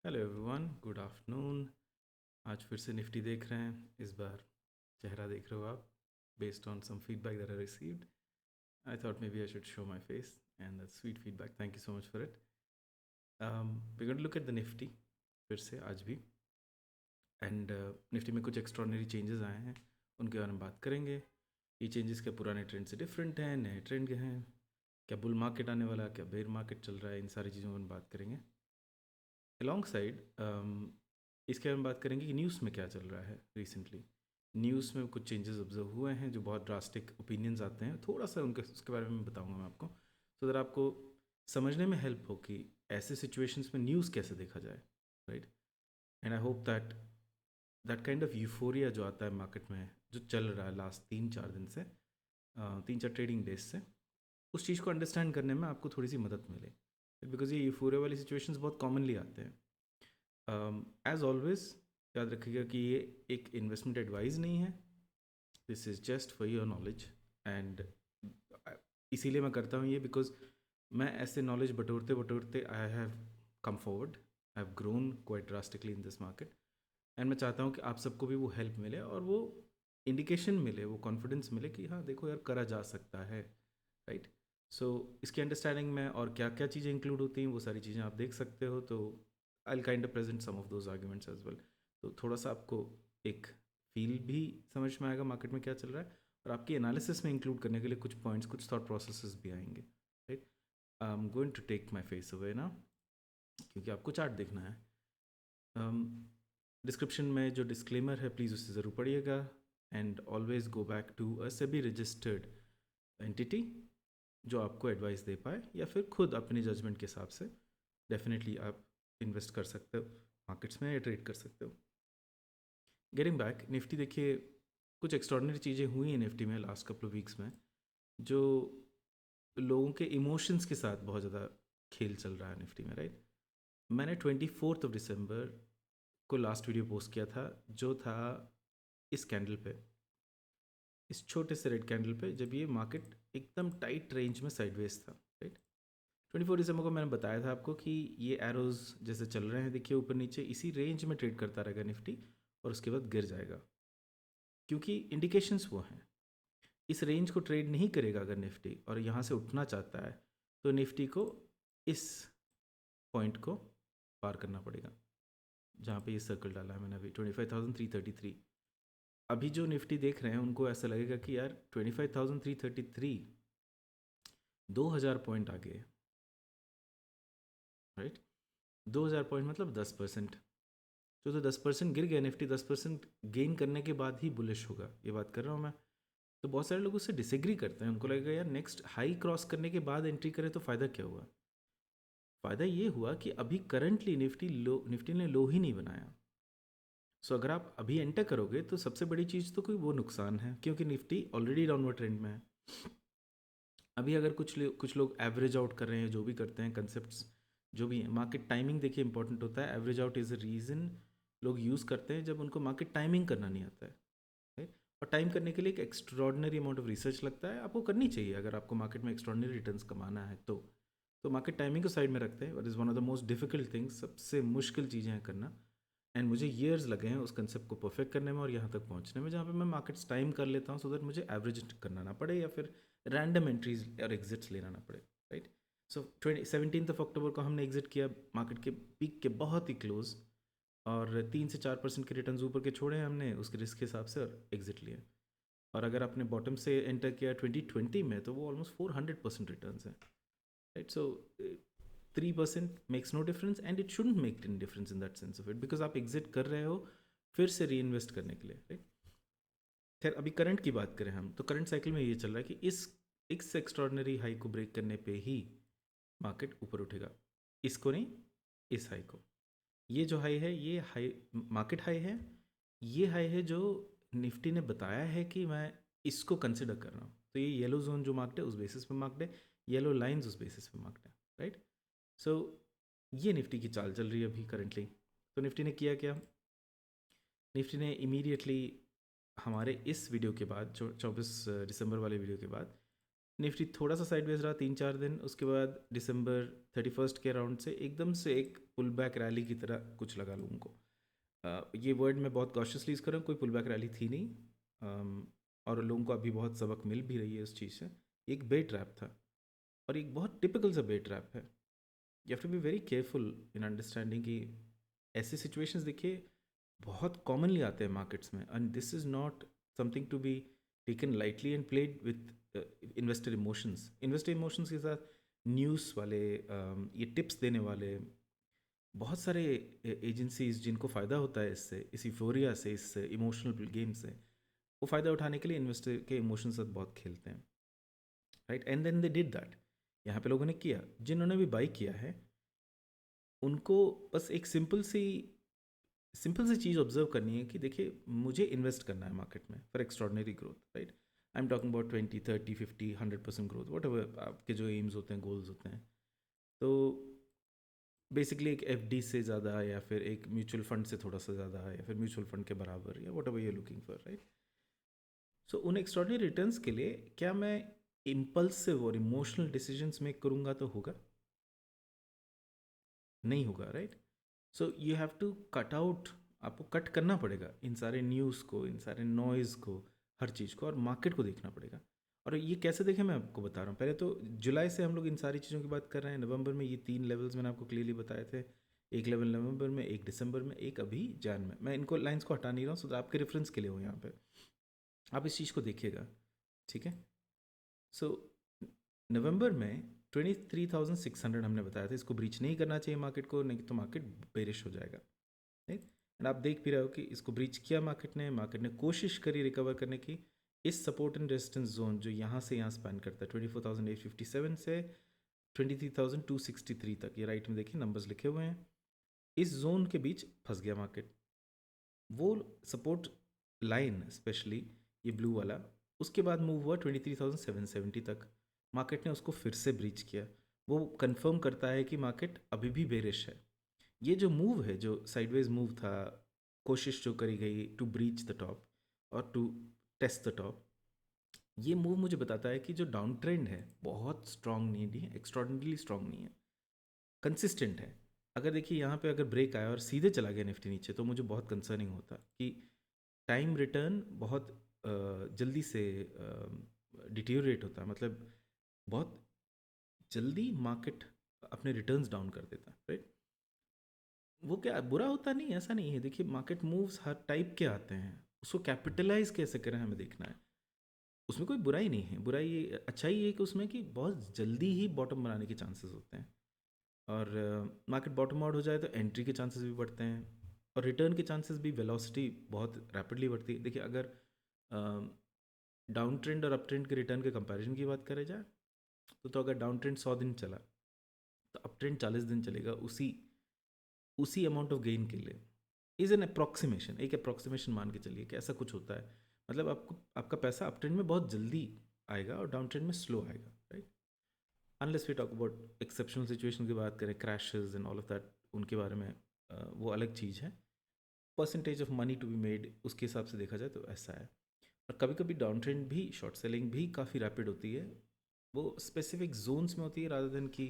Hello everyone, good afternoon. आज फिर से निफ्टी देख रहे हैं। इस बार चेहरा देख रहे हो आप, based on some feedback that I received. I thought maybe I should show my face and that sweet feedback, thank you so much for it. We going to look at the Nifty फिर से आज भी। And Nifty में कुछ extraordinary changes आए हैं, उनके बारे में बात करेंगे। ये चेंजेस क्या पुराने ट्रेंड से डिफरेंट हैं, नए ट्रेंड के हैं, क्या बुल मार्केट आने वाला है, क्या बेयर मार्केट चल रहा है, इन सारी चीज़ों पर बात करेंगे। अलॉन्ग साइड इसके बारे में बात करेंगे कि न्यूज़ में क्या चल रहा है रिसेंटली। न्यूज़ में कुछ चेंजेस ऑब्जर्व हुए हैं जो बहुत ड्रास्टिक ओपिनियंस आते हैं, थोड़ा सा उनके उसके बारे में बताऊंगा मैं आपको, सो दैट आपको समझने में हेल्प हो कि ऐसे सिचुएशंस में न्यूज़ कैसे देखा जाए, right. And I hope that that kind of euphoria जो आता है मार्केट में, जो चल रहा है लास्ट 3-4 दिन से, 3-4 ट्रेडिंग डेज से, उस चीज़ को अंडरस्टैंड करने में आपको थोड़ी सी मदद मिले, बिकॉज ये यूफोरिया वाली सिचुएशंस बहुत कॉमनली आते हैं। एज ऑलवेज याद रखिएगा कि ये एक इन्वेस्टमेंट एडवाइस नहीं है, this is just for your knowledge. And इसीलिए मैं करता हूँ ये, बिकॉज मैं ऐसे नॉलेज बटोरते बटोरते I have come forward, I have grown quite drastically in this market. And मैं चाहता हूँ कि आप सबको भी वो हेल्प मिले और वो इंडिकेशन मिले, वो कॉन्फिडेंस मिले कि हाँ देखो यार, करा जा सकता है, राइट। सो इसकी अंडरस्टैंडिंग में और क्या क्या चीज़ें इंक्लूड होती हैं वो सारी चीज़ें आप देख सकते हो। तो I will kind of present some of those arguments as well. तो थोड़ा सा आपको एक फील भी समझ में आएगा मार्केट में क्या चल रहा है, और आपकी एनालिसिस में इंक्लूड करने के लिए कुछ पॉइंट्स, कुछ थॉट प्रोसेसेस भी आएंगे, right. I am going to take my face away ना, क्योंकि आपको चार्ट देखना है। डिस्क्रिप्शन में जो डिस्क्लेमर है प्लीज़ उससे ज़रूर पढ़िएगा। And always go back to a SEBI registered entity जो आपको एडवाइस दे पाए, या फिर खुद अपनी जजमेंट के हिसाब से डेफिनेटली आप इन्वेस्ट कर सकते हो मार्केट्स में या ट्रेड कर सकते हो। गेटिंग बैक, निफ्टी देखिए, कुछ एक्स्ट्रॉर्डनरी चीज़ें हुई हैं निफ्टी में लास्ट कपल ऑफ वीक्स में, जो लोगों के इमोशंस के साथ बहुत ज़्यादा खेल चल रहा है निफ्टी में, राइट। मैंने 24 को लास्ट वीडियो पोस्ट किया था, जो था इस कैंडल पे, इस छोटे से रेड कैंडल पे, जब ये मार्केट एकदम टाइट रेंज में साइडवेज था, राइट। 24 को मैंने बताया था आपको कि ये एरोज जैसे चल रहे हैं, देखिए ऊपर नीचे इसी रेंज में ट्रेड करता रहेगा निफ्टी, और उसके बाद गिर जाएगा, क्योंकि इंडिकेशंस वो हैं। इस रेंज को ट्रेड नहीं करेगा अगर निफ्टी और यहाँ से उठना चाहता है, तो निफ्टी को इस पॉइंट को पार करना पड़ेगा, जहाँ पे ये सर्कल डाला है मैंने अभी 25,333। अभी जो निफ्टी देख रहे हैं उनको ऐसा लगेगा कि यार 25,333 2,000 पॉइंट आगे है, राइट। 2,000 पॉइंट मतलब 10%। तो 10% गिर गया निफ्टी, 10% गेन करने के बाद ही बुलिश होगा, ये बात कर रहा हूँ मैं। तो बहुत सारे लोग उससे डिसएग्री करते हैं, उनको लगेगा यार नेक्स्ट हाई क्रॉस करने के बाद एंट्री करें तो फ़ायदा क्या हुआ। फ़ायदा ये हुआ कि अभी करंटली निफ्टी ने लो ही नहीं बनाया। सो अगर आप अभी एंटर करोगे तो सबसे बड़ी चीज़ तो कोई वो नुकसान है, क्योंकि निफ्टी ऑलरेडी डाउनवर्ड ट्रेंड में है। अभी अगर कुछ लोग एवरेज आउट कर रहे हैं, जो भी करते हैं कंसेप्ट जो भी है, मार्केट टाइमिंग देखिए इंपॉर्टेंट होता है। Average out is a reason लोग यूज़ करते हैं जब उनको मार्केट टाइमिंग करना नहीं आता है, right? और टाइम करने के लिए एक एक्स्ट्रॉर्डनरी अमाउंट ऑफ रिसर्च लगता है, आपको करनी चाहिए अगर आपको मार्केट में एक्स्ट्रॉर्डनरी रिटर्न्स कमाना है तो मार्केट टाइमिंग को साइड में रखते हैं, what is one of the most difficult things, सबसे मुश्किल चीज़ें हैं करना। एंड मुझे ईयर्स लगे हैं उस कंसेप्ट को परफेक्ट करने में और यहाँ तक पहुँचने में, जहाँ पे मैं मार्केट्स टाइम कर लेता हूँ, सो दैट मुझे एवरेज करना ना पड़े या फिर रैंडम एंट्रीज और एग्जिट्स लेना ना पड़े, राइट। सो 17 अक्टूबर को हमने एग्जिट किया मार्केट के पीक के बहुत ही क्लोज, और 3 से 4% के रिटर्न ऊपर के छोड़े हमने उसके रिस्क के हिसाब से, और एग्जिट लिया। और अगर आपने बॉटम से एंटर किया 2020 में, तो वो ऑलमोस्ट 400% रिटर्न है, right. So 3% makes no difference, and it shouldn't make any difference in that sense of it, because आप एग्जिट कर रहे हो फिर से री इन्वेस्ट करने के लिए, राइट। खैर अभी करंट की बात करें हम, तो करंट साइकिल में ये चल रहा है कि इस एक्स्ट्रॉर्डनरी हाई को ब्रेक करने पे ही मार्केट ऊपर उठेगा, इसको नहीं, इस हाई को। ये जो हाई है, ये हाई मार्केट हाई है, ये हाई है जो निफ्टी ने बताया है कि मैं इसको कंसिडर कर रहा हूँ। तो ये येलो जोन जो मार्क्ड है उस बेसिस पे मार्क्ड है, येलो लाइंस उस बेसिस पे मार्क्ड है, राइट। सो ये निफ्टी की चाल चल रही है अभी करंटली। तो निफ्टी ने किया क्या, निफ्टी ने इमीडिएटली हमारे इस वीडियो के बाद, जो 24 दिसंबर वाले वीडियो के बाद, निफ्टी थोड़ा सा साइडवेज रहा 3-4 दिन, उसके बाद दिसंबर 31 के अराउंड से एकदम से एक पुल बैक रैली की तरह कुछ लगा लोगों को। ये वर्ड मैं बहुत कॉशियसली यूज़ कर रहा हूँ, कोई पुल बैक रैली थी नहीं। और लोगों को अभी बहुत सबक मिल भी रही है उस चीज़ से। एक बे ट्रैप था, और एक बहुत टिपिकल सा बे ट्रैप है। You have to be very careful in understanding कि ऐसे सिचुएशंस देखिए बहुत कॉमनली आते हैं मार्केट्स में, and this is not something to be taken lightly and played with investor emotions के साथ न्यूज़ वाले, ये टिप्स देने वाले बहुत सारे एजेंसीज जिनको फ़ायदा होता है इससे, इस यूफोरिया से, इस इमोशनल गेम से, वो फ़ायदा उठाने के लिए इन्वेस्टर के इमोशन से बहुत खेलते हैं, right. And then they did that. यहाँ पे लोगों ने किया, जिन्होंने भी बाई किया है उनको बस एक सिंपल सी चीज़ ऑब्जर्व करनी है कि देखिए मुझे इन्वेस्ट करना है मार्केट में for extraordinary growth, right. I am talking about 20, 30, 50, 100% growth, what ever आपके जो एम्स होते हैं, गोल्स होते हैं। तो बेसिकली एक एफडी से ज़्यादा, या फिर एक म्यूचुअल फंड से थोड़ा सा ज़्यादा, या फिर म्यूचुअल फंड के बराबर, या whatever you looking for, right. So उन एक्स्ट्रॉर्डनरी रिटर्न्स के लिए क्या मैं इम्पल्सिव और इमोशनल डिसीजंस मेक करूँगा तो होगा? नहीं होगा, right. So you have to cut out, आपको कट करना पड़ेगा इन सारे न्यूज़ को, इन सारे नॉइज़ को, हर चीज़ को, और मार्केट को देखना पड़ेगा। और ये कैसे देखें मैं आपको बता रहा हूँ। पहले तो जुलाई से हम लोग इन सारी चीज़ों की बात कर रहे हैं। नवंबर में ये 3 लेवल्स मैंने आपको क्लियरली बताए थे। एक लेवल नवंबर में, एक दिसंबर में, एक अभी जैन में। मैं इनको लाइंस को हटा नहीं रहा हूँ, सो आपके रेफरेंस के लिए हो यहाँ पे, आप इस चीज़ को देखिएगा, ठीक है। सो नवंबर में 23,600 हमने बताया था, इसको ब्रीच नहीं करना चाहिए मार्केट को, नहीं तो मार्केट बेरिश हो जाएगा, राइट। एंड आप देख भी रहे हो कि इसको ब्रीच किया मार्केट ने कोशिश करी रिकवर करने की। इस सपोर्ट एंड रेजिस्टेंस जोन जो यहाँ से यहाँ स्पैन करता है 24,857 से 23,263 तक, ये राइट में देखिए नंबर्स लिखे हुए हैं, इस जोन के बीच फंस गया मार्केट। वो सपोर्ट लाइन स्पेशली ये ब्लू वाला, उसके बाद मूव हुआ 23,770 तक, मार्केट ने उसको फिर से ब्रीच किया। वो कंफर्म करता है कि मार्केट अभी भी बेरिश है। ये जो मूव है, जो साइडवेज मूव था, कोशिश जो करी गई टू ब्रीच द टॉप और टू टेस्ट द टॉप, ये मूव मुझे बताता है कि जो डाउन ट्रेंड है बहुत स्ट्रांग नहीं है, एक्स्ट्रॉर्डिनरीली स्ट्रांग नहीं है, कंसिस्टेंट है। अगर देखिए यहाँ पे अगर ब्रेक आया और सीधे चला गया निफ्टी नीचे, तो मुझे बहुत कंसर्निंग होता कि टाइम रिटर्न बहुत जल्दी से डिटीरियोरेट होता है, मतलब बहुत जल्दी मार्केट अपने रिटर्न्स डाउन कर देता है, राइट। वो क्या बुरा होता नहीं, ऐसा नहीं है। देखिए मार्केट मूव्स हर टाइप के आते हैं, उसको कैपिटलाइज कैसे करें हमें देखना है। उसमें कोई बुराई नहीं है, बुराई अच्छाई ये है कि उसमें कि बहुत जल्दी ही बॉटम बनाने के चांसेस होते हैं, और मार्केट बॉटम आउट हो जाए तो एंट्री के चांसेस भी बढ़ते हैं, और रिटर्न के चांसेस भी, वेलोसिटी बहुत रैपिडली बढ़ती है। देखिए अगर डाउन ट्रेंड और अप ट्रेंड के रिटर्न के कंपैरिजन की बात करें जाए, तो अगर डाउन ट्रेंड 100 दिन चला तो अप ट्रेंड 40 दिन चलेगा, उसी उसी अमाउंट ऑफ गेन के लिए। इज़ एन अप्रॉक्सीमेशन, एक अप्रॉक्सीमेशन मान के चलिए कि ऐसा कुछ होता है। मतलब आपको आपका पैसा अप ट्रेंड में बहुत जल्दी आएगा और डाउन ट्रेंड में स्लो आएगा, right. Unless we talk about exceptional situation की बात करें, crashes and all of that, उनके बारे में वो अलग चीज़ है। Percentage of money to be made उसके हिसाब से देखा जाए तो ऐसा है। और कभी कभी डाउन ट्रेंड भी, शॉर्ट सेलिंग भी काफ़ी रैपिड होती है, वो स्पेसिफिक जोन्स में होती है रादर देन कि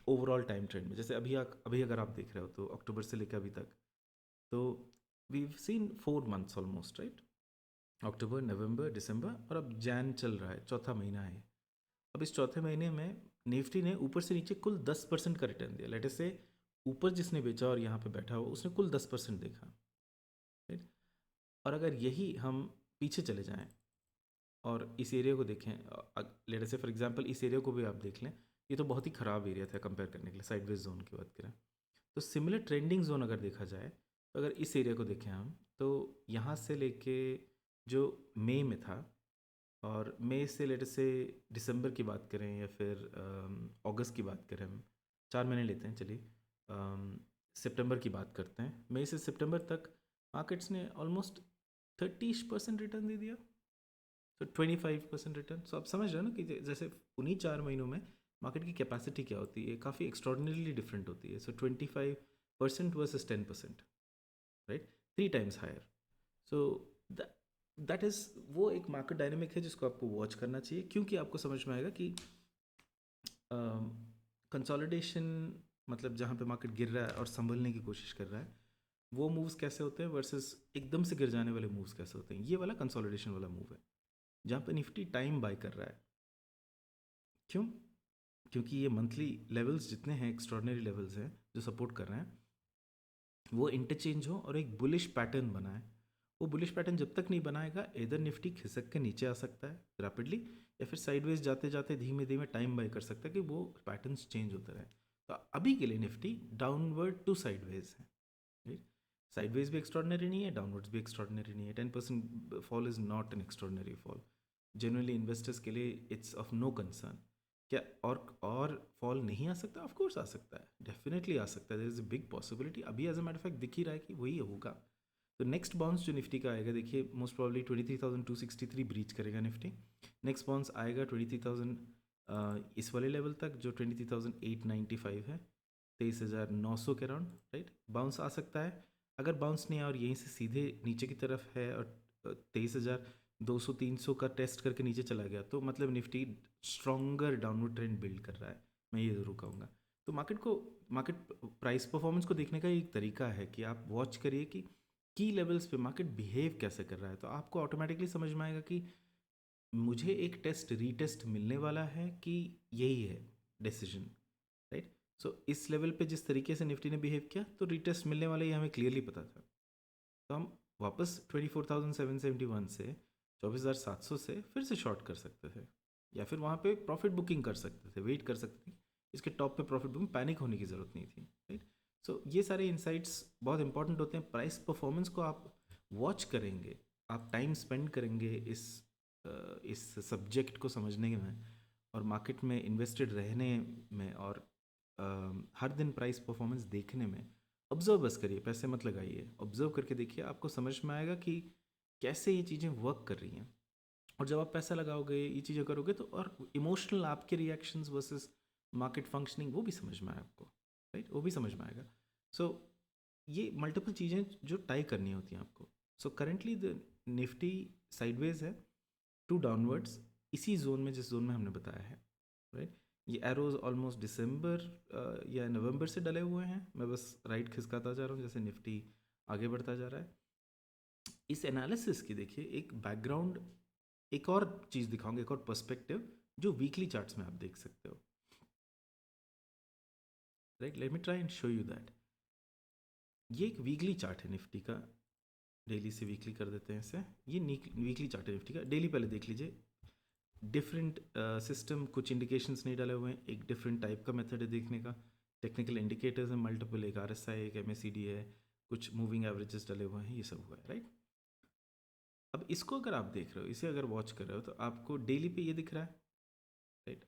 ओवरऑल टाइम ट्रेंड में। जैसे अभी अगर आप देख रहे हो तो अक्टूबर से लेकर अभी तक, तो we seen 4 months almost, right. October, November, December, और अब जैन चल रहा है, चौथा महीना है। अब इस चौथे महीने में निफ्टी ने ऊपर से नीचे कुल 10% का रिटर्न दिया। लेट अस से ऊपर जिसने बेचा और यहाँ पे बैठा हुआ उसने कुल 10% देखा, राइट। और अगर यही हम पीछे चले जाएं और इस एरिया को देखें, लेट अस से फॉर एग्जांपल इस एरिया को भी आप देख लें, ये तो बहुत ही ख़राब एरिया था कंपेयर करने के लिए, साइडवेज जोन की बात करें तो। सिमिलर ट्रेंडिंग जोन अगर देखा जाए, तो अगर इस एरिया को देखें हम, तो यहाँ से लेके जो मई में था, और मई से लेट से दिसंबर की बात करें या फिर अगस्त की बात करें, हम 4 महीने लेते हैं चलिए, सितंबर की बात करते हैं, मई से सितंबर तक मार्केट्स ने ऑलमोस्ट 30% रिटर्न दे दिया, तो 25% रिटर्न। सो आप समझ रहे हो ना कि जैसे उन्हीं 4 महीनों में मार्केट की कैपेसिटी क्या होती है, काफ़ी एक्स्ट्रॉर्डिनरीली डिफरेंट होती है। So 25% versus 10%, right, 3 times higher. So that is वो एक मार्केट डायनेमिक है जिसको आपको वॉच करना चाहिए, क्योंकि आपको समझ में आएगा कि कंसोलिडेशन मतलब जहाँ पे मार्केट गिर रहा है और संभलने की कोशिश कर रहा है, वो मूव्स कैसे होते हैं वर्सेस एकदम से गिर जाने वाले मूव्स कैसे होते हैं। ये वाला कंसोलिडेशन वाला मूव है जहाँ पे निफ्टी टाइम बाय कर रहा है। क्यों? क्योंकि ये मंथली लेवल्स जितने हैं, एक्स्ट्रॉर्डनरी लेवल्स हैं जो सपोर्ट कर रहे हैं, वो इंटरचेंज हो और एक बुलिश पैटर्न बनाए। वो बुलिश पैटर्न जब तक नहीं बनाएगा, इधर निफ्टी खिसक के नीचे आ सकता है रैपिडली, या फिर साइडवेज जाते जाते धीमे धीमे टाइम बाय कर सकता है कि वो पैटर्न्स चेंज होते रहे। तो अभी के लिए निफ्टी डाउनवर्ड टू साइडवेज है, राइट। साइडवेज भी एक्स्ट्रॉर्डनरी नहीं है, डाउनवर्ड्स भी एक्स्ट्रॉर्डनरी नहीं है। 10% fall is not an extraordinary fall. Generally investors के लिए इट्स ऑफ नो कंसर्न। क्या और फॉल नहीं आ सकता? ऑफ कोर्स आ सकता है, डेफिनेटली आ सकता है। There is a big possibility. अभी एज अ मैटर फैक्ट दिख ही रहा है कि वही होगा। तो नेक्स्ट बाउंस जो निफ्टी का आएगा, देखिए मोस्ट प्रॉब्ली 23,263 ब्रीच करेगा निफ्टी। नेक्स्ट बाउंस आएगा 23,000 इस वाले लेवल तक जो 23,895 है, 23,900 के अराउंड, राइट। बाउंस आ सकता है। अगर बाउंस नहीं आया और यहीं से सीधे नीचे की तरफ है और 23,200-300 का टेस्ट करके नीचे चला गया, तो मतलब Nifty stronger downward trend build कर रहा है, मैं ये ज़रूर कहूँगा। तो मार्केट प्राइस परफॉर्मेंस को देखने का एक तरीका है कि आप वॉच करिए कि की लेवल्स पे मार्केट बिहेव कैसे कर रहा है। तो आपको ऑटोमेटिकली समझ में आएगा कि मुझे एक टेस्ट रीटेस्ट मिलने वाला है कि यही है डिसीजन, राइट। सो इस लेवल पे जिस तरीके से निफ्टी ने बिहेव किया, तो रीटेस्ट मिलने वाला ये हमें क्लियरली पता था। तो हम वापस 24,771 से 24,700 से फिर से शॉर्ट कर सकते थे, या फिर वहाँ पे प्रॉफिट बुकिंग कर सकते थे, वेट कर सकते थे। इसके टॉप पे प्रॉफिट बुकिंग, पैनिक होने की ज़रूरत नहीं थी, राइट। सो ये सारे इंसाइट्स बहुत इंपॉर्टेंट होते हैं। प्राइस परफॉर्मेंस को आप वॉच करेंगे, आप टाइम स्पेंड करेंगे इस सब्जेक्ट को समझने में और मार्केट में इन्वेस्टेड रहने में, और हर दिन प्राइस परफॉर्मेंस देखने में। ऑब्जर्व बस करिए, पैसे मत लगाइए, ऑब्जर्व करके देखिए, आपको समझ में आएगा कि कैसे ये चीज़ें वर्क कर रही हैं। और जब आप पैसा लगाओगे, ये चीज़ें करोगे, तो और इमोशनल आपके रिएक्शंस वर्सेस मार्केट फंक्शनिंग, वो भी समझ में आए आपको, राइट, वो भी समझ में आएगा। सो ये मल्टीपल चीज़ें जो टाई करनी होती हैं आपको। So currently the Nifty sideways है टू डाउनवर्ड्स, इसी जोन में जिस जोन में हमने बताया है, राइट। ये एरोज ऑलमोस्ट दिसंबर या नवंबर से डले हुए हैं। मैं बस राइट खिसकाता जा रहा हूँ जैसे निफ्टी आगे बढ़ता जा रहा है। इस एनालिसिस की देखिए एक बैकग्राउंड, एक और चीज़ दिखाऊंगा, एक और पर्सपेक्टिव जो वीकली चार्ट्स में आप देख सकते हो, right. Let me try and show you that. ये एक वीकली चार्ट है निफ्टी का। डेली से वीकली कर देते हैं इसे। ये वीकली चार्ट है निफ्टी का। डेली पहले देख लीजिए। डिफरेंट सिस्टम, कुछ इंडिकेशंस नहीं डाले हुए हैं, एक डिफरेंट टाइप का मेथड है देखने का। टेक्निकल इंडिकेटर्स हैं मल्टीपल, एक RSI, एक MACD है, कुछ मूविंग एवरेजेस डले हुए हैं, ये सब हुआ है, राइट। अब इसको अगर आप देख रहे हो, इसे अगर वॉच कर रहे हो, तो आपको डेली पे ये दिख रहा है, राइट।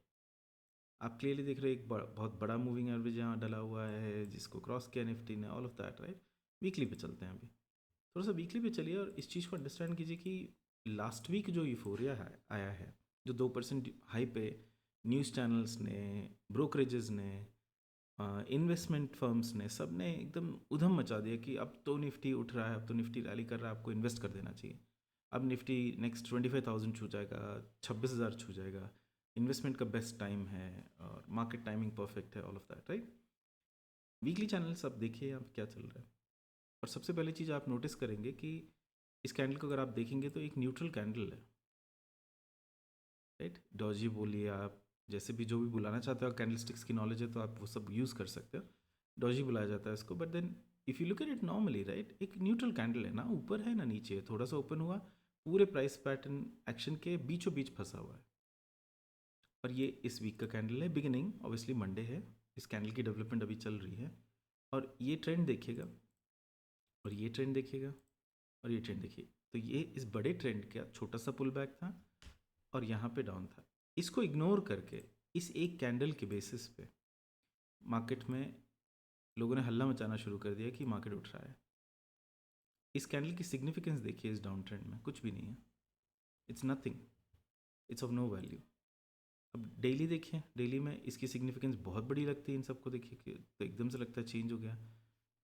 आप क्लियरली देख रहे हो एक बहुत बड़ा मूविंग एवरेज यहाँ डला हुआ है जिसको क्रॉस किया निफ्टी ने, all of that, right. Weekly पे चलते हैं अभी। थोड़ा सा वीकली पे चलिए और इस चीज़ को अंडरस्टैंड कीजिए कि लास्ट वीक जो यूफोरिया है आया है, जो 2% हाई पे न्यूज़ चैनल्स ने, ब्रोकरेजेस ने, इन्वेस्टमेंट फर्म्स ने, सब ने एकदम उधम मचा दिया कि अब तो निफ्टी उठ रहा है, अब तो निफ्टी रैली कर रहा है, आपको इन्वेस्ट कर देना चाहिए। अब निफ्टी नेक्स्ट 25,000 छू जाएगा, 26,000 छू जाएगा, इन्वेस्टमेंट का बेस्ट टाइम है और मार्केट टाइमिंग परफेक्ट है, all of that, right. Weekly channels आप देखिए अब क्या चल रहा है। और सबसे पहली चीज़ आप नोटिस करेंगे कि इस कैंडल को अगर आप देखेंगे तो एक न्यूट्रल कैंडल है, राइट। डॉजी बोलिए आप, जैसे भी जो भी बुलाना चाहते हो, कैंडल स्टिक्स की नॉलेज है तो आप वो सब यूज़ कर सकते हो। डॉजी बुलाया जाता है इसको। But then if you look at it normally, right, एक न्यूट्रल कैंडल है, ना ऊपर है ना नीचे है, थोड़ा सा ओपन हुआ, पूरे प्राइस पैटर्न एक्शन के बीचों बीच फंसा हुआ है। और ये इस वीक का कैंडल है, बिगिनिंग ऑब्वियसली मंडे है, इस कैंडल की डेवलपमेंट अभी चल रही है। और ये ट्रेंड देखिएगा, और ये ट्रेंड देखिएगा, और ये ट्रेंड देखिए। तो ये इस बड़े ट्रेंड का छोटा सा पुल बैक था और यहाँ पे डाउन था। इसको इग्नोर करके इस एक कैंडल के बेसिस पे मार्केट में लोगों ने हल्ला मचाना शुरू कर दिया कि मार्केट उठ रहा है। इस कैंडल की सिग्निफिकेंस देखिए इस डाउन ट्रेंड में, कुछ भी नहीं है। It's nothing, it's of no value. अब डेली देखिए, डेली में इसकी सिग्निफिकेंस बहुत बड़ी लगती है इन सबको देखिए कि तो एकदम से लगता है चेंज हो गया।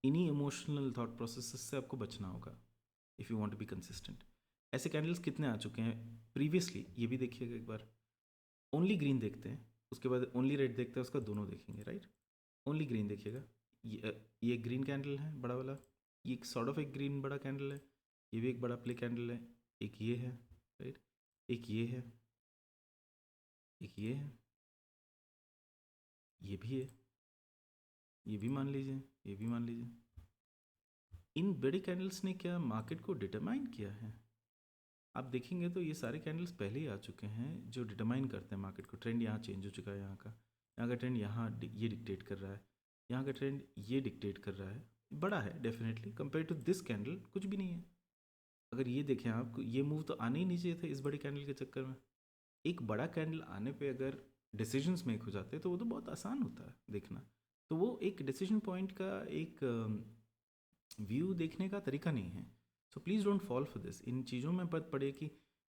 इन्हीं इमोशनल थॉट प्रोसेस से आपको बचना होगा if you want to be consistent. ऐसे कैंडल्स कितने आ चुके हैं प्रीवियसली, ये भी देखिएगा एक बार। ओनली ग्रीन देखते हैं, उसके बाद ओनली रेड देखते हैं, उसका दोनों देखेंगे, राइट। ओनली ग्रीन देखिएगा, ये एक ग्रीन कैंडल है बड़ा वाला, ये एक सॉर्ट ऑफ एक ग्रीन बड़ा कैंडल है, ये भी एक बड़ा प्ले कैंडल है, एक ये है, राइट, एक ये है, एक ये है, ये भी है, ये भी मान लीजिए, ये भी मान लीजिए। इन बड़े कैंडल्स ने क्या मार्केट को डिटरमाइन किया है? आप देखेंगे तो ये सारे कैंडल्स पहले ही आ चुके हैं जो डिटरमाइन करते हैं मार्केट को। ट्रेंड यहाँ चेंज हो चुका है, यहाँ का ट्रेंड यहाँ ये डिक्टेट कर रहा है, यहाँ का ट्रेंड ये डिक्टेट कर रहा है। बड़ा है definitely, compare to this candle कुछ भी नहीं है। अगर ये देखें आप, ये मूव तो आने ही नहीं चाहिए था इस बड़े कैंडल के चक्कर में। एक बड़ा कैंडल आने पे अगर डिसीजंस मेक हो जाते तो वो तो बहुत आसान होता है देखना। तो वो एक डिसीजन पॉइंट का एक व्यू देखने का तरीका नहीं है। So please don't fall for this. इन चीज़ों में मत पड़े कि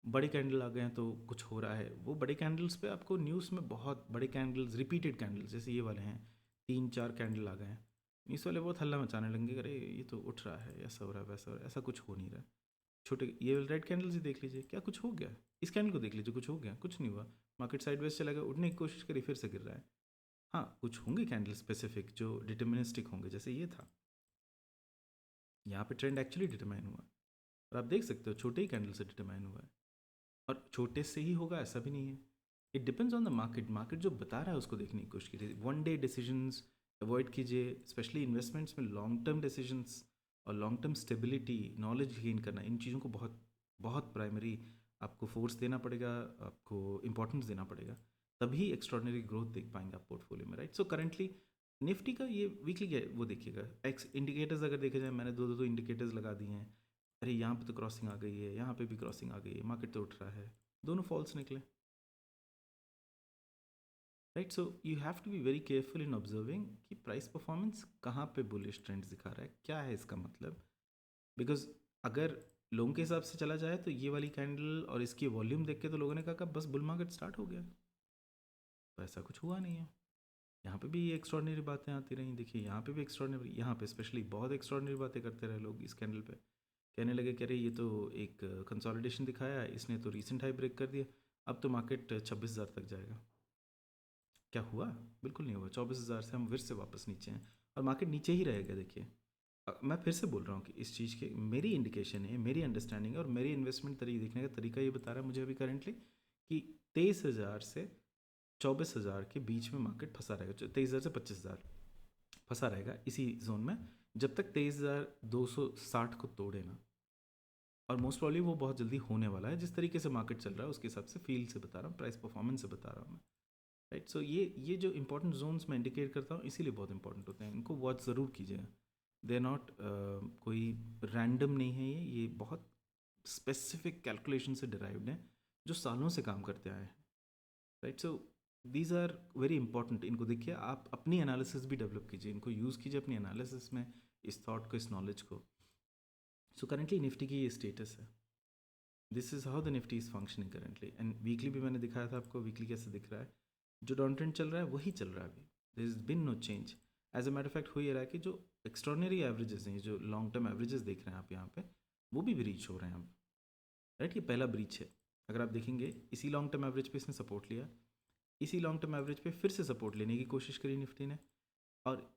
बड़े कैंडल आ गए हैं तो कुछ हो रहा है। वो बड़े कैंडल्स पे आपको न्यूज़ में बहुत बड़े कैंडल्स, रिपीटेड कैंडल्स जैसे ये वाले हैं, 3-4 कैंडल आ गए हैं, न्यूज़ वाले बहुत हल्ला मचाने लगेंगे, अरे ये तो उठ रहा है, ऐसा हो रहा है, वैसा हो रहा है। ऐसा कुछ हो नहीं रहा है। छोटे ये रेड कैंडल्स ही देख लीजिए, क्या कुछ हो गया? इस कैंडल को देख लीजिए, कुछ हो गया? कुछ नहीं हुआ। मार्केट साइडवेज चला गया, उठने की कोशिश करी, फिर से गिर रहा है। हाँ, कुछ होंगे कैंडल स्पेसिफिक जो डिटर्मिनिस्टिक होंगे, जैसे ये था, यहाँ पे ट्रेंड एक्चुअली डिटरमाइन हुआ। और आप देख सकते हो छोटे ही कैंडल से डिटरमाइन हुआ है, और छोटे से ही होगा ऐसा भी नहीं है। It depends on the market. Market जो बता रहा है उसको देखने की कोशिश कीजिए। वन डे डिसीजंस अवॉइड कीजिए, स्पेशली इन्वेस्टमेंट्स में लॉन्ग टर्म डिसीजंस और long term stability, knowledge gain करना, इन चीज़ों को बहुत बहुत प्राइमरी आपको फोर्स देना पड़ेगा, आपको इंपॉर्टेंस देना पड़ेगा, तभी एक्स्ट्रॉर्डनरी ग्रोथ देख पाएंगे आप पोर्टफोलियो में, राइट। सो करेंटली निफ्टी का ये वीकली क्या है वो देखिएगा। एक्स इंडिकेटर्स अगर देखे जाए, मैंने दो इंडिकेटर्स लगा दिए हैं। अरे यहाँ पे तो क्रॉसिंग आ गई है, यहाँ पे भी क्रॉसिंग आ गई है, मार्केट तो उठ रहा है, दोनों फॉल्स निकले, right. So you have to be very careful in observing कि प्राइस परफॉर्मेंस कहाँ पे बुलिश ट्रेंड्स दिखा रहा है, क्या है इसका मतलब। बिकॉज अगर लोगों के हिसाब से चला जाए तो ये वाली कैंडल और इसकी वॉल्यूम देख के तो लोगों ने कहा बस बुल मार्केट स्टार्ट हो गया, तो ऐसा कुछ हुआ नहीं है। यहाँ पे भी ये एक्स्ट्रॉर्डनरी बातें आती रही, देखिए यहाँ पे भी एक्स्ट्रॉर्डनरी, यहाँ पे स्पेशली बहुत एक्स्ट्रॉर्डनरी बातें करते रहे लोग इस कैंडल पे। कहने लगे कि अरे ये तो एक कंसोलिडेशन दिखाया है, इसने तो रीसेंट हाई ब्रेक कर दिया, अब तो मार्केट 26,000 तक जाएगा। क्या हुआ? बिल्कुल नहीं हुआ। 24,000 से हम फिर से वापस नीचे हैं, और मार्केट नीचे ही रहेगा। देखिए मैं फिर से बोल रहा हूँ कि इस चीज़ के मेरी इंडिकेशन है, मेरी अंडरस्टैंडिंग है, और मेरी इन्वेस्टमेंट तरीके देखने का तरीका ये बता रहा है मुझे अभी करेंटली कि 23,000 से 24,000 के बीच में मार्केट फंसा रहेगा। 23,000 से 25,000 फंसा रहेगा इसी जोन में, जब तक 23,260 को तोड़े ना। और मोस्ट प्रॉब्ली वो बहुत जल्दी होने वाला है, जिस तरीके से मार्केट चल रहा है उसके हिसाब से, फील से बता रहा हूँ, प्राइस परफॉर्मेंस से बता रहा हूँ मैं, राइट। सो ये जो इंपॉर्टेंट जोन्स मैं इंडिकेट करता हूँ इसीलिए बहुत इंपॉर्टेंट होते हैं, इनको वॉच ज़रूर कीजिएगा। दे आर नॉट कोई रैंडम नहीं है, ये बहुत स्पेसिफिक कैलकुलेशन से डिराइव्ड हैं जो सालों से काम करते आए हैं, right. So these are very important. इनको देखिए, आप अपनी एनालिसिस भी डेवलप कीजिए, इनको यूज़ कीजिए अपनी एनालिसिस में, इस थॉट को, इस नॉलेज को। सो करेंटली निफ्टी की ये स्टेटस है, this is how the Nifty is functioning currently. And weekly भी मैंने दिखाया था आपको, वीकली कैसे दिख रहा है। जो डाउन ट्रेंड चल रहा है वही चल रहा है अभी, there is been no change. As a matter fact हो ये रहा है कि जो एक्स्ट्रॉर्डनरी एवरेजेस हैं, जो लॉन्ग टर्म एवरेजेस देख रहे हैं आप यहाँ पे, वो भी ब्रीच हो रहे हैं अब, राइट। ये पहला ब्रीच है। अगर आप देखेंगे इसी लॉन्ग टर्म एवरेज पे इसने सपोर्ट लिया, इसी लॉन्ग टर्म एवरेज पे फिर से सपोर्ट लेने की कोशिश करी निफ्टी ने, और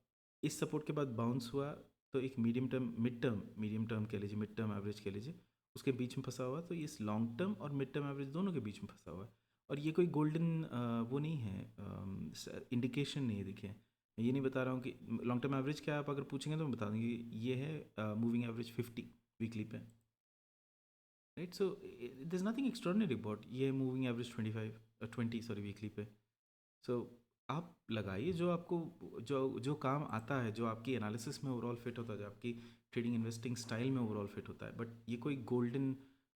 इस सपोर्ट के बाद बाउंस हुआ, तो एक मीडियम टर्म कह लीजिए, मिड टर्म एवरेज कह लीजिए, उसके बीच में फंसा हुआ। तो ये इस लॉन्ग टर्म और मिड टर्म एवरेज दोनों के बीच में फंसा हुआ है। और ये कोई गोल्डन वो नहीं है, इंडिकेशन नहीं है। देखिए मैं ये नहीं बता रहा हूँ कि लॉन्ग टर्म एवरेज क्या है, आप अगर पूछेंगे तो मैं बता दूँगी ये है मूविंग एवरेज 50 वीकली पे, right. So there is nothing extraordinary about ये मूविंग एवरेज 20 सॉरी वीकली पे। सो आप लगाइए जो आपको, जो काम आता है, जो आपकी एनालिसिस में ओवरऑल फिट होता है, जो आपकी ट्रेडिंग इन्वेस्टिंग स्टाइल में ओवरऑल फिट होता है। बट ये कोई गोल्डन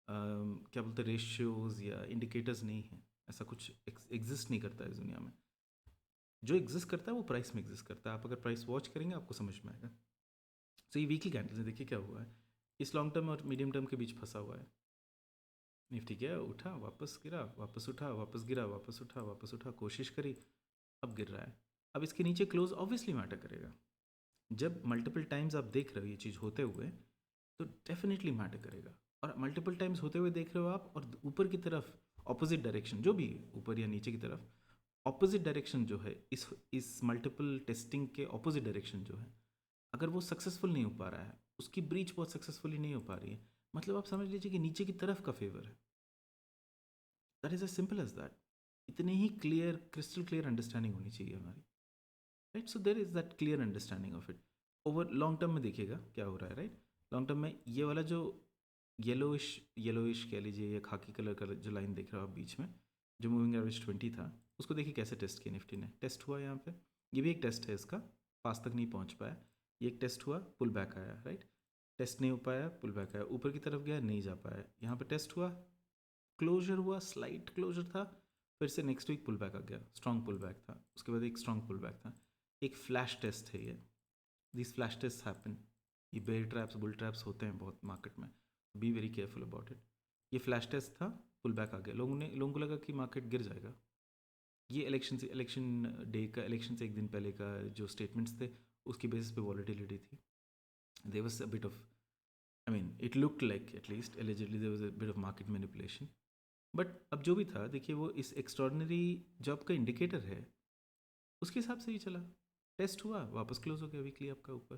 क्या बोलते हैं रेशियोज या इंडिकेटर्स नहीं है, ऐसा कुछ एग्जिस्ट नहीं करता है इस दुनिया में। जो एग्जिस्ट करता है वो प्राइस में एग्जिस्ट करता है, आप अगर प्राइस वॉच करेंगे आपको समझ में आएगा। सो ये वीकली कैंडल्स है, देखिए क्या हुआ है, इस लॉन्ग टर्म और मीडियम टर्म के बीच फंसा हुआ है। निफ्टी क्या उठा, वापस गिरा, वापस उठा, वापस गिरा, वापस उठा, वापस उठा, कोशिश करी, अब गिर रहा है। अब इसके नीचे क्लोज ऑब्वियसली मैटर करेगा। जब मल्टीपल टाइम्स आप देख रहे हो ये चीज़ होते हुए, तो डेफिनेटली मैटर करेगा। और मल्टीपल टाइम्स होते हुए देख रहे हो आप, और ऊपर की तरफ ऑपोजिट डायरेक्शन जो भी ऊपर या नीचे की तरफ ऑपोजिट डायरेक्शन जो है, इस मल्टीपल टेस्टिंग के ऑपोजिट डायरेक्शन जो है, अगर वो सक्सेसफुल नहीं हो पा रहा है, उसकी ब्रीच बहुत सक्सेसफुली नहीं हो पा रही है, मतलब आप समझ लीजिए कि नीचे की तरफ का फेवर है। That is as simple as that. इतनी ही क्लियर, क्रिस्टल क्लियर अंडरस्टैंडिंग होनी चाहिए हमारी, right. So there is that clear understanding of it. Over long term में देखिएगा क्या हो रहा है, राइट। लॉन्ग टर्म में ये वाला जो येलोइश येलोइश कह लीजिए या खाकी कलर का जो लाइन देख रहे हो आप बीच में, जो मूविंग एवरेज 20 था, उसको देखिए कैसे टेस्ट किया निफ्टी ने। टेस्ट हुआ यहाँ पे, ये भी एक टेस्ट है इसका, पास तक नहीं पहुँच पाया। ये एक टेस्ट हुआ, पुल बैक आया, राइट। टेस्ट नहीं हो पाया, पुल बैक आया, ऊपर की तरफ गया, नहीं जा पाया। यहाँ पे टेस्ट हुआ, क्लोजर हुआ, स्लाइट क्लोजर था, फिर से नेक्स्ट वीक पुल बैक आ गया, स्ट्रॉन्ग पुल बैक था, उसके बाद एक स्ट्रॉन्ग पुल बैक था। एक फ्लैश टेस्ट है ये, दिस फ्लैश टेस्ट हैपन। ये बेयर ट्रैप्स, बुल ट्रैप्स होते हैं बहुत मार्केट में, B very careful about it. ये फ्लैश टेस्ट था, पुल बैक आ गया, लोगों को लगा कि मार्केट गिर जाएगा। ये इलेक्शन डे का, इलेक्शन से एक दिन पहले का जो स्टेटमेंट्स थे, उसकी बेसिस पे वॉलेटिलिटी थी। There was a bit of, I mean it looked like at least allegedly there was a bit of market manipulation. But अब जो भी था, देखिए वो इस एक्स्ट्रॉर्डनरी जॉब का इंडिकेटर है, उसके हिसाब से ही चला। टेस्ट हुआ, वापस क्लोज हो गया वीकली आपका ऊपर।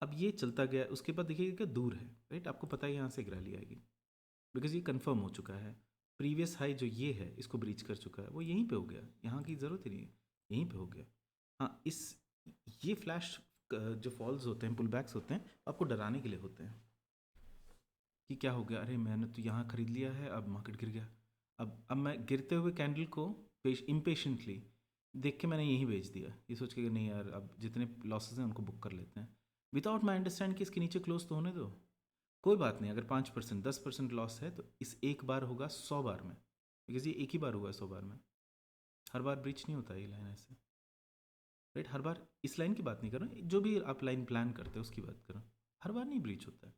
अब ये चलता गया, उसके बाद देखिए क्या दूर है, राइट। आपको पता है यहाँ से एक रैली आएगी, बिकॉज ये कंफर्म हो चुका है। प्रीवियस हाई जो ये है, इसको ब्रीच कर चुका है, वो यहीं पे हो गया, यहाँ की ज़रूरत ही नहीं है, यहीं पे हो गया। हाँ, ये फ्लैश जो फॉल्स होते हैं, पुल बैक्स होते हैं, आपको डराने के लिए होते हैं कि क्या हो गया, अरे मैंने तो यहाँ खरीद लिया है, अब मार्केट गिर गया। अब मैं गिरते हुए कैंडल को इम्पेशेंटली देख के मैंने यहीं बेच दिया, ये सोच के कि नहीं यार, अब जितने लॉसेस हैं उनको बुक कर लेते हैं, विदाउट माई अंडरस्टैंड कि इसके नीचे क्लोज तो होने दो। कोई बात नहीं, अगर 5% 10% लॉस है तो इस एक बार होगा 100 बार में, बिकॉज ये एक ही बार हुआ है 100 बार में। हर बार ब्रीच नहीं होता ये लाइन ऐसे, राइट। हर बार इस लाइन की बात नहीं कर रहा हूँ, जो भी आप लाइन प्लान करते हो उसकी बात कर रहा हूँ, हर बार नहीं ब्रीच होता है।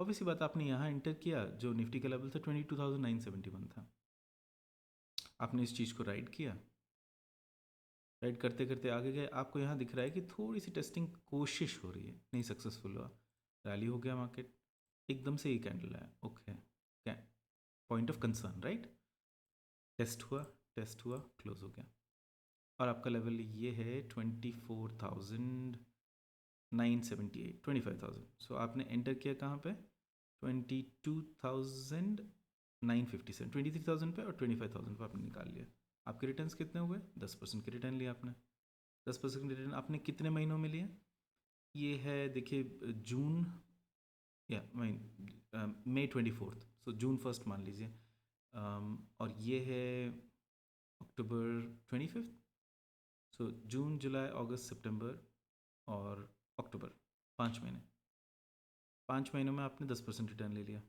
ऑब्वियसली बात, आपने यहाँ इंटर किया, जो निफ्टी का लेवल था 22,971 था, आपने इस चीज़ को राइड किया, राइड करते करते आगे गए, आपको यहाँ दिख रहा है कि थोड़ी सी टेस्टिंग कोशिश हो रही है, नहीं सक्सेसफुल हुआ, रैली हो गया मार्केट, एकदम से ही कैंडल आया, ओके, क्या point of concern, right. Test हुआ, क्लोज हो गया, और आपका लेवल ये है 24,978, 25,000। सो आपने एंटर किया कहाँ पे, 22,957, 23,000 पे, और 25,000 पे आपने निकाल लिया। आपके रिटर्न्स कितने हुए, 10% के रिटर्न लिया आपने। 10% रिटर्न आपने कितने महीनों में लिया, ये है देखिए जून, या मई 24, सो जून 1 मान लीजिए, और ये है अक्टूबर 25, सो जून जुलाई अगस्त सितंबर और अक्टूबर, 5 महीने। 5 महीनों में आपने 10% रिटर्न ले लिया।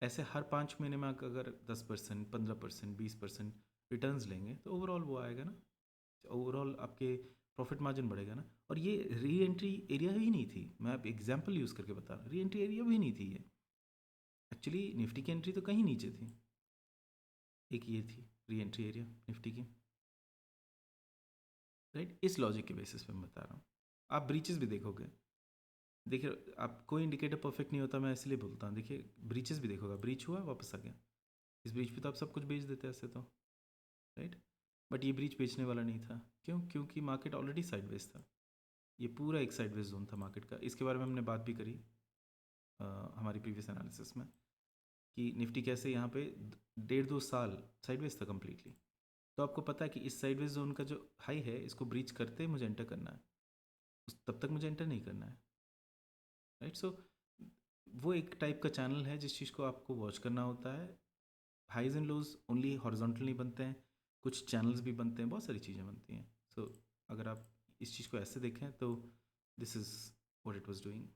ऐसे हर 5 महीने में अगर 10%, 15%, 20% रिटर्न्स लेंगे तो ओवरऑल वो आएगा ना, ओवरऑल आपके प्रॉफिट मार्जिन बढ़ेगा ना। और ये री एंट्री एरिया ही नहीं थी, मैं आप एग्जाम्पल यूज़ करके बता रहा हूँ, री एंट्री एरिया भी नहीं थी ये। एक्चुअली निफ्टी की एंट्री तो कहीं नीचे थी, एक ये थी री एंट्री एरिया निफ्टी की, राइट। इस लॉजिक के बेसिस पे मैं बता रहा हूँ। आप ब्रीचेस भी देखोगे, देखिए आप कोई इंडिकेटर परफेक्ट नहीं होता, मैं इसलिए बोलता हूँ, देखिए ब्रीचेस भी देखोगा, ब्रीच हुआ वापस आ गया, इस ब्रीच पे तो आप सब कुछ बेच देते हैं ऐसे तो, राइट। बट ये ब्रीच बेचने वाला नहीं था, क्यों, क्योंकि मार्केट ऑलरेडी साइडवेज था, ये पूरा एक साइडवेज जोन था मार्केट का। इसके बारे में हमने बात भी करी हमारी प्रीवियस एनालिसिस में, कि निफ्टी कैसे यहाँ पे 1.5-2 साल साइडवेज था कम्प्लीटली। तो आपको पता है कि इस साइडवेज जोन का जो हाई है, इसको ब्रीच करते मुझे एंटर करना है, तब तक मुझे एंटर नहीं करना है, राइट। सो वो एक टाइप का चैनल है जिस चीज़ को आपको वॉच करना होता है। Highs and lows only horizontal नहीं बनते हैं, कुछ चैनल्स भी बनते हैं, बहुत सारी चीज़ें बनती हैं। सो अगर आप इस चीज़ को ऐसे देखें तो this is what it was doing,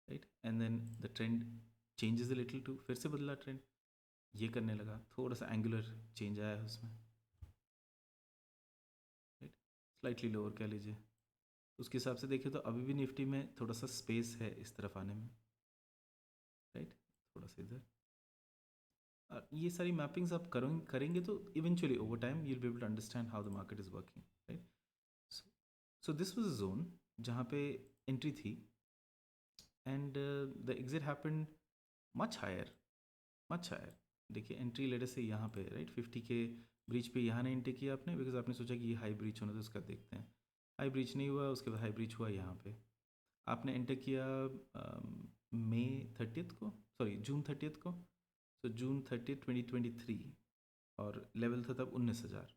right. And then the trend changes a little too, फिर से बदला ट्रेंड, ये करने लगा, थोड़ा सा एंगुलर चेंज आया है उसमें, राइट, स्लाइटली लोअर कह लीजिए। उसके हिसाब से देखें तो अभी भी निफ्टी में थोड़ा सा स्पेस है इस तरफ आने में, राइट, थोड़ा सा इधर। ये सारी मैपिंग्स आप करेंगे तो eventually over time you will be able to understand how the market is working, right. So this was a zone जहाँ पे एंट्री थी, and the exit happened much higher. देखिए एंट्री लेटर से यहाँ पे राइट 50 के ब्रीच पे यहाँ नहीं एंट्री किया आपने, बिकॉज आपने सोचा कि ये हाई ब्रीच होना तो उसका देखते हैं। हाई ब्रीच नहीं हुआ, उसके बाद हाई ब्रीच हुआ यहाँ पे। आपने एंटर किया मई 30 को, सॉरी जून 30 को, तो जून 30 2023, और लेवल था तब 19,000।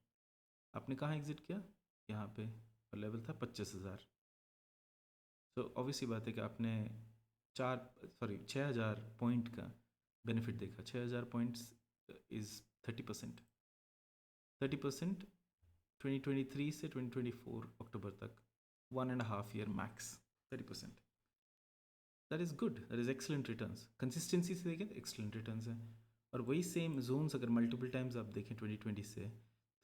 आपने कहाँ एग्जिट किया? यहाँ पे, और लेवल था 25,000। तो ऑब्वियसली बात है कि आपने 6,000 पॉइंट का बेनिफिट देखा। 6,000 पॉइंट्स इज़ 30%। 30% 2023 से 2024 अक्टूबर तक, 1.5 year max 30%। That is good, that is excellent returns. Consistency से देखें तो एक्सलेंट रिटर्न्स हैं। और वही सेम जोन्स अगर मल्टीपल टाइम्स आप देखें 2020 से,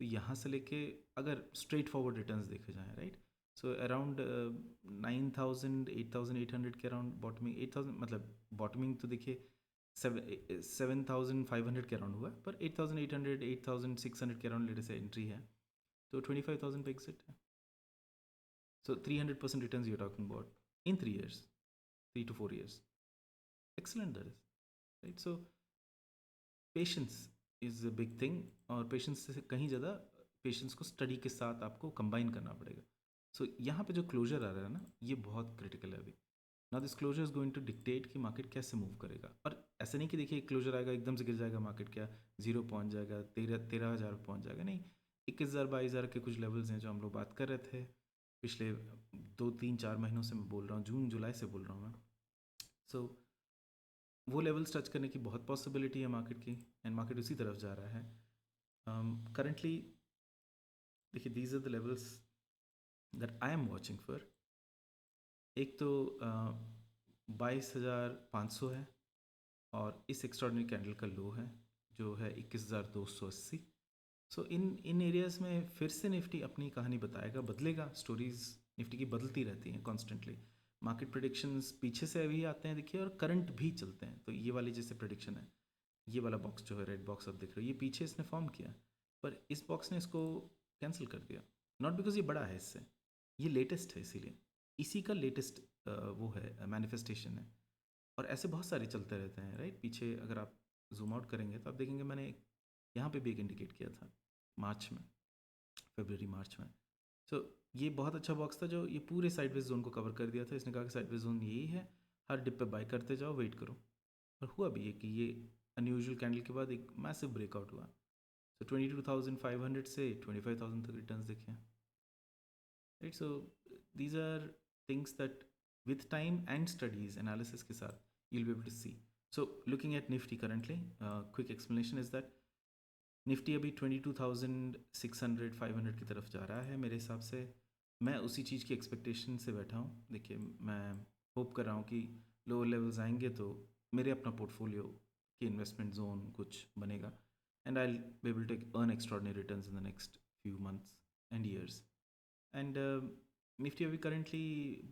तो यहाँ से लेके अगर स्ट्रेट फॉरवर्ड रिटर्न्स देखे जाएँ राइट, सो अराउंड 9,000 8,800 के अराउंड बॉटमिंग, 8,000 मतलब बॉटमिंग तो देखिए 7,500 के अराउंड हुआ, पर 8,800 8,600 के अराउंड लेटर से एंट्री है, तो 25,000 पे एग्जिट है। So 300% returns you are talking about in 3 years, 3 to 4 years। Excellent that is, right? So patience is a big thing, और पेशेंस से कहीं ज़्यादा पेशेंस को स्टडी के साथ आपको कंबाइन करना पड़ेगा। सो यहाँ पे जो क्लोजर आ रहा है ना, ये बहुत क्रिटिकल है अभी। Now this closure is going to dictate कि मार्केट कैसे मूव करेगा। और ऐसा नहीं कि देखिए क्लोजर आएगा एकदम से गिर जाएगा मार्केट, क्या जीरो पहुँच जाएगा, 13,000 पहुँच जाएगा, नहीं। 21,000 22,000 के कुछ लेवल्स हैं जो हम लोग बात कर रहे थे पिछले 2 3 4 महीनों से। मैं बोल रहा हूँ जून जुलाई से बोल रहा हूँ मैं। सो वो लेवल्स टच करने की बहुत पॉसिबिलिटी है मार्केट की, एंड मार्केट उसी तरफ जा रहा है करंटली। देखिए these are the levels that I am watching for. एक तो 22,500 है, और इस एक्स्ट्रॉर्डनरी कैंडल का लो है जो है 21,280। सो इन एरियाज़ में फिर से निफ्टी अपनी कहानी बताएगा, बदलेगा। स्टोरीज निफ्टी की बदलती रहती हैं कॉन्स्टेंटली। मार्केट प्रिडिक्शंस पीछे से अभी आते हैं देखिए, और करंट भी चलते हैं। तो ये वाली जैसे प्रिडिक्शन है, ये वाला बॉक्स जो है रेड बॉक्स आप देख रहे हो, ये पीछे इसने फॉर्म किया, पर इस बॉक्स ने इसको कैंसिल कर दिया। नॉट बिकॉज ये बड़ा है इससे, ये लेटेस्ट है इसीलिए, इसी का लेटेस्ट वो है मैनिफेस्टेशन है। और ऐसे बहुत सारे चलते रहते हैं राइट। पीछे अगर आप जूम आउट करेंगे तो आप देखेंगे मैंने यहाँ पे भी एक इंडिकेट किया था मार्च में, फरवरी मार्च में। सो ये बहुत अच्छा बॉक्स था जो ये पूरे साइडवेज जोन को कवर कर दिया था। इसने कहा कि साइडवेज जोन यही है, हर डिप पे बाय करते जाओ, वेट करो। और हुआ भी ये कि ये अनयूजुअल कैंडल के बाद एक मैसिव ब्रेकआउट हुआ। सो 22,500 से 25,000 तक रिटर्न्स देखे, right. So these are things that with time and studies analysis के साथ you'll be able to see. So looking at Nifty currently, quick explanation is that Nifty अभी 22,600 500 की तरफ जा रहा है मेरे हिसाब से। मैं उसी चीज़ की एक्सपेक्टेशन से बैठा हूँ। देखिए मैं होप कर रहा हूँ कि लोअर लेवल्स आएंगे तो मेरे अपना पोर्टफोलियो की इन्वेस्टमेंट जोन कुछ बनेगा, and I be able to earn extraordinary returns in the next few months and years. And Nifty अभी करंटली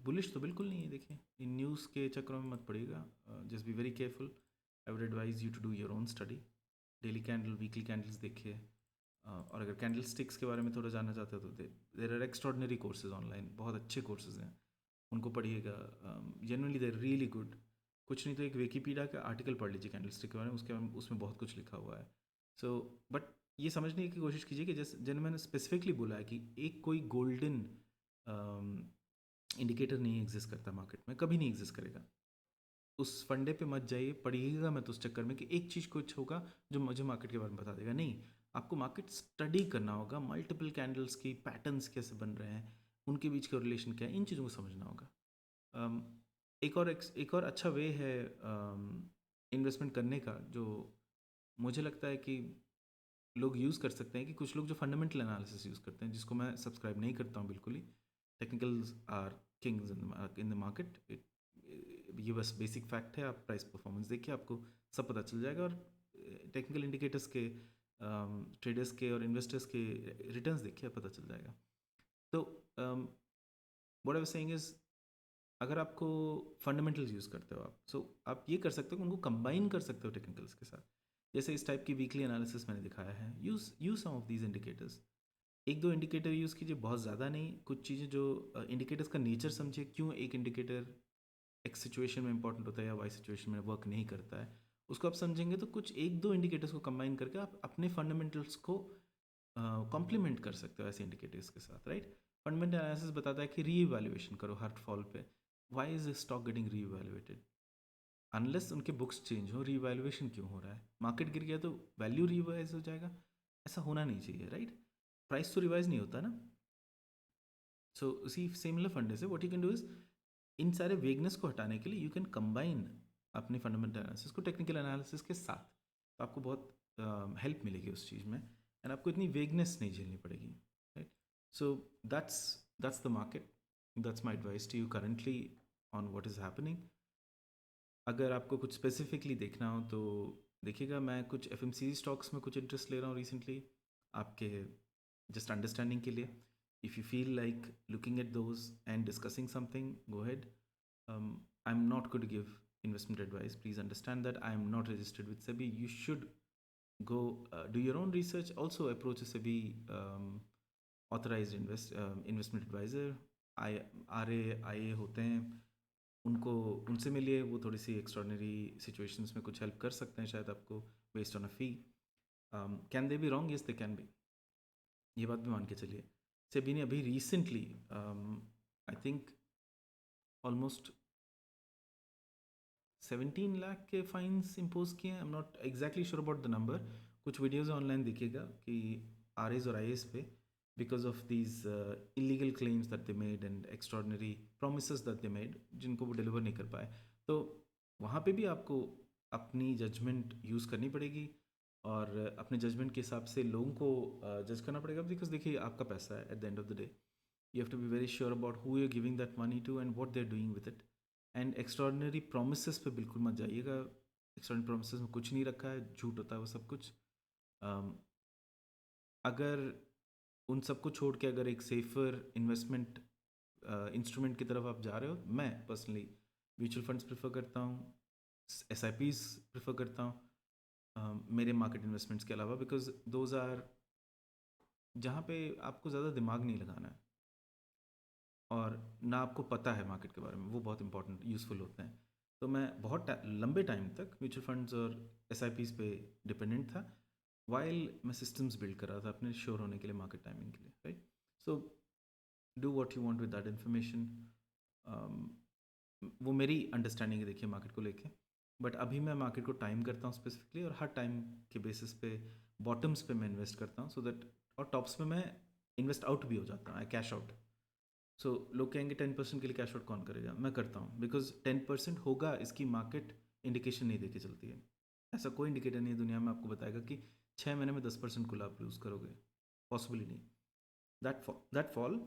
बुलिश तो बिल्कुल नहीं है। देखिए इन न्यूज़ के चक्करों में मत पड़िएगा, just be very careful. I would advise you to do your own study, daily candle weekly candles देखिए। और अगर कैंडल स्टिक्स के बारे में थोड़ा जानना चाहते हो तो there are extraordinary courses online, बहुत अच्छे कोर्सेज हैं, उनको पढ़िएगा। Genuinely there really good. कुछ नहीं तो एक विकीपीडिया का आर्टिकल पढ़ लीजिए कैंडल स्टिक के बारे में, उसके बारे में उसमें बहुत कुछ लिखा हुआ है। सो बट ये समझने की कोशिश कीजिए कि जैसे मैंने स्पेसिफिकली बोला है कि एक कोई गोल्डन इंडिकेटर नहीं एग्जिस्ट करता मार्केट में, कभी नहीं एग्जिस्ट करेगा। उस फंडे पे मत जाइए, पढ़िएगा मत उस चक्कर में कि एक चीज़ कुछ होगा जो मुझे मार्केट के बारे में बता देगा। नहीं, आपको मार्केट स्टडी करना होगा, मल्टीपल कैंडल्स की पैटर्न्स कैसे बन रहे हैं, उनके बीच का रिलेशन क्या है, इन चीज़ों को समझना होगा। एक और अच्छा वे है इन्वेस्टमेंट करने का, जो मुझे लगता है कि लोग यूज़ कर सकते हैं, कि कुछ लोग जो फंडामेंटल एनालिसिस यूज़ करते हैं, जिसको मैं सब्सक्राइब नहीं करता हूँ बिल्कुल ही। Technicals are kings in the market. ये बस बेसिक फैक्ट है। आप प्राइस परफॉर्मेंस देखिए, आपको सब पता चल जाएगा। और टेक्निकल इंडिकेटर्स के, ट्रेडर्स के और इन्वेस्टर्स के रिटर्न्स देखिए, पता चल जाएगा। तो what I was saying is, अगर आपको फंडामेंटल्स यूज़ करते हो आप, सो आप ये कर सकते हो कि उनको कंबाइन कर सकते हो टेक्निकल्स के साथ। जैसे इस टाइप की वीकली एनालिसिस मैंने दिखाया है, use some of these indicators. एक दो इंडिकेटर यूज़ कीजिए, बहुत ज़्यादा नहीं। कुछ चीज़ें जो इंडिकेटर्स का नेचर समझिए, क्यों एक इंडिकेटर एक्स सिचुएशन में इंपॉर्टेंट होता है या वाई सिचुएशन में वर्क नहीं करता है, उसको आप समझेंगे तो कुछ एक दो इंडिकेटर्स को कंबाइन करके आप अपने फंडामेंटल्स को कॉम्प्लीमेंट कर सकते हो ऐसे इंडिकेटर्स के साथ, राइट। फंडामेंटल एनालिसिस बताता है कि रीइवैल्यूएशन करो हर फॉल पे, why is stock getting reevaluated, unless उनके बुक्स चेंज हो रीवैल्यूएशन क्यों हो रहा है, मार्केट गिर गया तो वैल्यू रिवाइज हो जाएगा, ऐसा होना नहीं चाहिए, राइट। प्राइस तो रिवाइज नहीं होता ना। सो उसी सिमिलर फंडे से what you can do is, इन सारे वेगनेस को हटाने के लिए यू कैन कंबाइन अपने फंडामेंटल एनालिसिस को टेक्निकल एनालिसिस के साथ, तो आपको बहुत हेल्प मिलेगी उस चीज़ में, एंड आपको इतनी वेगनेस नहीं झेलनी पड़ेगी, right. So that's the market, that's my advice to you currently on what is happening. अगर आपको कुछ स्पेसिफिकली देखना हो तो देखिएगा, मैं कुछ एफ स्टॉक्स में कुछ इंटरेस्ट ले रहा हूँ रिसेंटली, आपके जस्ट अंडरस्टैंडिंग के लिए। If you feel like looking at those and discussing something, go ahead. I am not going to give investment advice, please understand that I am not registered with SEBI. You should go do your own research, also approach a SEBI authorized investment advisor, I RA होते हैं, उनको उनसे मिलिए, वो थोड़ी सी extraordinary situations में कुछ help कर सकते हैं शायद आपको, based on a fee. Can they be wrong? Yes they can be, ये बात भी मान के चलिए। सेबी ने अभी recently I think almost 17 lakh के फाइन्स इम्पोज किए हैं, आई am not exactly sure about the number, कुछ वीडियोज़ ऑनलाइन दिखेगा कि आर एज और आई एस पे, because of these illegal claims that they made and extraordinary promises that they made, जिनको वो डिलीवर नहीं कर पाए, तो वहाँ पे भी आपको अपनी जजमेंट यूज़ करनी पड़ेगी और अपने जजमेंट के हिसाब से लोगों को जज करना पड़ेगा, बिकॉज देखिए आपका पैसा है, at the end of the day you have to be very sure about who you giving that money to and what they are doing with it. And extraordinary promises पे बिल्कुल मत जाइएगा, एक्स्ट्राऑर्डिनरी प्रोमिसेस में कुछ नहीं रखा है, झूठ होता है वो सब कुछ। अगर उन सबको छोड़ के अगर एक सेफर इन्वेस्टमेंट इंस्ट्रूमेंट की तरफ आप जा रहे हो, मैं पर्सनली म्यूचुअल फंड्स प्रेफर करता हूँ, एस आई पीज प्रेफर करता हूँ मेरे मार्केट इन्वेस्टमेंट्स के अलावा, बिकॉज दोज आर जहाँ पे आपको ज़्यादा दिमाग नहीं लगाना है और ना आपको पता है मार्केट के बारे में, वो बहुत इंपॉर्टेंट यूज़फुल होते हैं। तो मैं बहुत लंबे टाइम तक म्यूचुअल फंड्स और एस आई पीज पे डिपेंडेंट था, वाइल मैं सिस्टम्स बिल्ड कर रहा था अपने श्योर होने के लिए, मार्केट टाइमिंग के लिए, right. So do what you want with that information. वो मेरी अंडरस्टैंडिंग है देखिए मार्केट को लेके, बट अभी मैं मार्केट को टाइम करता हूँ स्पेसिफिकली, और हर टाइम के बेसिस पे बॉटम्स पे मैं इन्वेस्ट करता हूँ, सो दैट, और टॉप्स पे मैं इन्वेस्ट आउट भी हो जाता हूँ, आई कैश आउट। सो लोग कहेंगे 10% के लिए कैश आउट कौन करेगा, मैं करता हूँ, बिकॉज 10% होगा इसकी मार्केट इंडिकेशन नहीं देके चलती है। ऐसा कोई इंडिकेटर नहीं है दुनिया में आपको बताएगा कि 6 महीने में 10% कुल आप लूज़ करोगे, पॉसिबल ही नहीं। That fall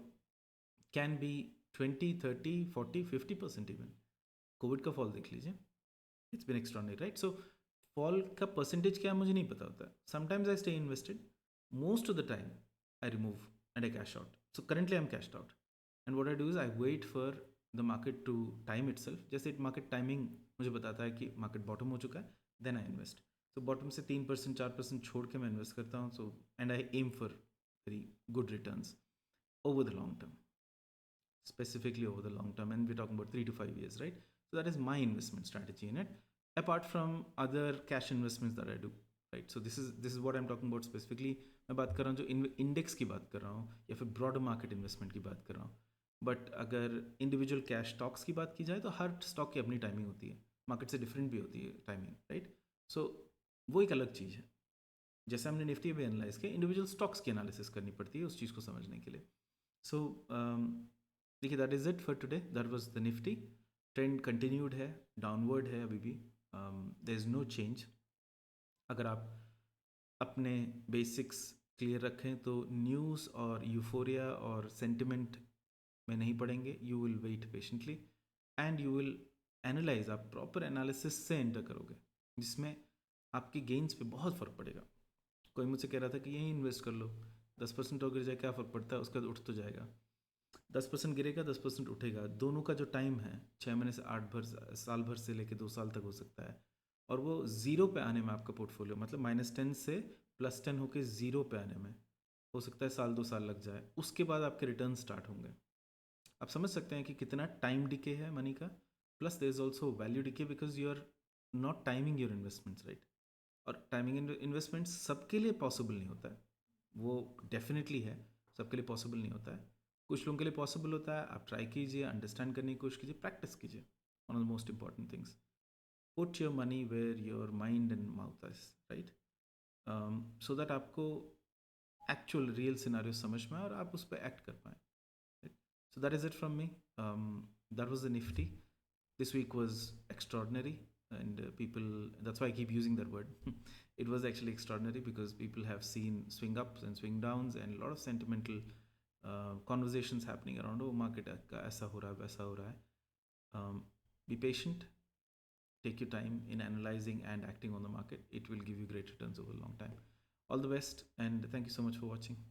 can be 20, 30, 40, 50% even. Covid का फॉल देख लीजिए, it's been extraordinary, right. So fall का परसेंटेज क्या है मुझे नहीं पता होता है, sometimes I stay invested, most of the time I remove and I cash out. So currently I am cashed out, and what I do is I wait for the market to time itself, जैसे market timing मुझे बताता है कि market bottom हो चुका है, then I invest. तो bottom से 3% 4% छोड़ के मैं इन्वेस्ट करता हूँ, so and I am for very good returns over the long term, specifically over the long term, and we're talking about 3 to 5 years, right? So that is my investment strategy in it, apart from other cash investments that I do, right? So this is what I'm talking about specifically. मैं बात कर रहा हूँ जो index की बात कर रहा हूँ या फिर ब्रॉडर मार्केट इन्वेस्टमेंट की बात कर रहा हूँ, बट अगर इंडिविजुअल कैश स्टॉक्स की बात की जाए तो हर स्टॉक की अपनी टाइमिंग होती है, मार्केट से डिफरेंट भी होती है टाइमिंग, राइट। सो वो एक अलग चीज़ है, जैसे हमने निफ्टी भी एनालाइज किया, इंडिविजुअल स्टॉक्स की एनालिसिस करनी पड़ती है उस चीज़ को समझने के लिए। सो देखिए, that is it for today, that was the Nifty. Trend continued है, डाउनवर्ड है अभी भी, देयर इज़ नो चेंज। अगर आप अपने बेसिक्स क्लियर रखें तो न्यूज़ और यूफोरिया और सेंटिमेंट में नहीं पड़ेंगे, you will wait patiently and you will analyse, आप प्रॉपर एनालिसिस से एंटर करोगे, जिसमें आपके गेंस पे बहुत फ़र्क पड़ेगा। कोई मुझसे कह रहा था कि यहीं इन्वेस्ट कर लो, 10% और गिर जाए क्या फ़र्क पड़ता है, उसका उठ तो जाएगा। 10% गिरेगा, 10% उठेगा, दोनों का जो टाइम है 6 महीने से 8 भर, साल भर से लेकर 2 साल तक हो सकता है, और वो ज़ीरो पे आने में आपका पोर्टफोलियो, मतलब -10 से +10 होकर ज़ीरो पे आने में हो सकता है 1-2 साल लग जाए, उसके बाद आपके रिटर्न स्टार्ट होंगे। आप समझ सकते हैं कि कितना टाइम डिके है मनी का, Plus there is also value decay because you are not timing your investments right. और टाइमिंग इन्वेस्टमेंट्स सबके लिए पॉसिबल नहीं होता है, वो डेफिनेटली है, सबके लिए पॉसिबल नहीं होता है, कुछ लोगों के लिए पॉसिबल होता है. आप ट्राई कीजिए, अंडरस्टैंड करने की कोशिश कीजिए, प्रैक्टिस कीजिए. One of the most important things, put your money where your mind and mouth is right, so that आपको एक्चुअल रियल सिनारियो समझ में आए और आप उस पर एक्ट कर पाएँ. So that is it from me. That was the Nifty. This week was extraordinary, and people. That's why I keep using that word. It was actually extraordinary because people have seen swing ups and swing downs, and a lot of sentimental conversations happening around. Oh, market ऐसा हो रहा है, वैसा हो रहा है. Be patient. Take your time in analyzing and acting on the market. It will give you great returns over a long time. All the best, and thank you so much for watching.